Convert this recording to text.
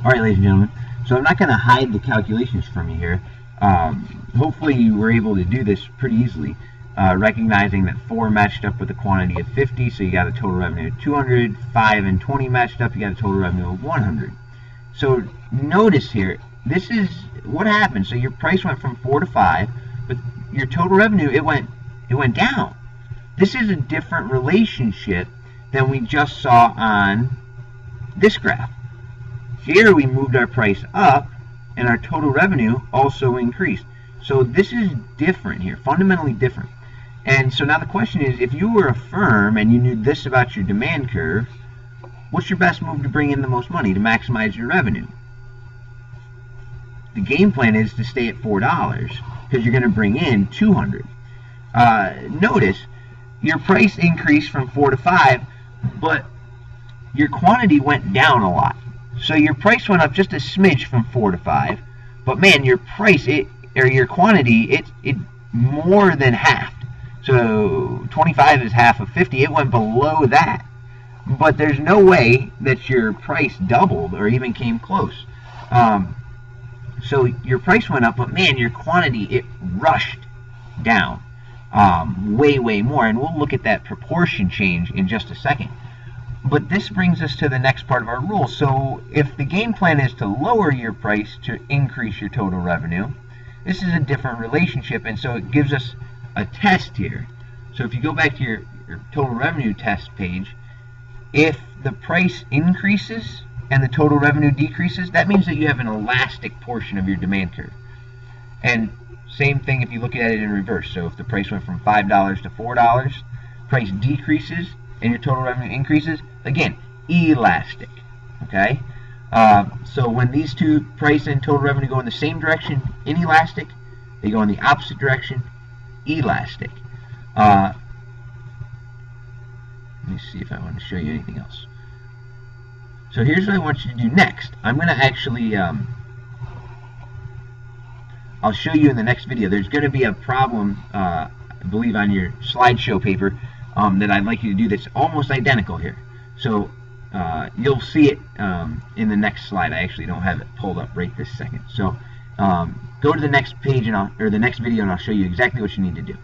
All right, ladies and gentlemen. So I'm not going to hide the calculations from you here. Hopefully you were able to do this pretty easily, recognizing that 4 matched up with a quantity of 50, so you got a total revenue of 200. 5 and 20 matched up, you got a total revenue of 100. So notice here, this is what happened. So your price went from 4 to 5, but your total revenue, it went down. This is a different relationship than we just saw on this graph. Here we moved our price up and our total revenue also increased. So this is different here, fundamentally different. And so now the question is, if you were a firm and you knew this about your demand curve, what's your best move to bring in the most money to maximize your revenue? The game plan is to stay at $4 because you're going to bring in 200. Notice your price increased from 4 to 5, but your quantity went down a lot. So your price went up just a smidge from 4 to 5, but man, your price, your quantity, it more than halved. So 25 is half of 50. It went below that. But there's no way that your price doubled or even came close. So your price went up, but man, your quantity, it rushed down way more. And we'll look at that proportion change in just a second. But this brings us to the next part of our rule. So if the game plan is to lower your price to increase your total revenue, this is a different relationship, and so it gives us a test here. So if you go back to your total revenue test page, if the price increases and the total revenue decreases, that means that you have an elastic portion of your demand curve. And same thing if you look at it in reverse. So if the price went from $5 to $4, price decreases and your total revenue increases, again, elastic. Okay? So when these two, price and total revenue, go in the same direction, inelastic, they go in the opposite direction, elastic. Let me see if I want to show you anything else. So here's what I want you to do next. I'm going to actually, I'll show you in the next video. There's going to be a problem, I believe, on your slideshow paper that I'd like you to do that's almost identical here. So you'll see it in the next slide. I actually don't have it pulled up right this second. So go to the next page or the next video, and I'll show you exactly what you need to do.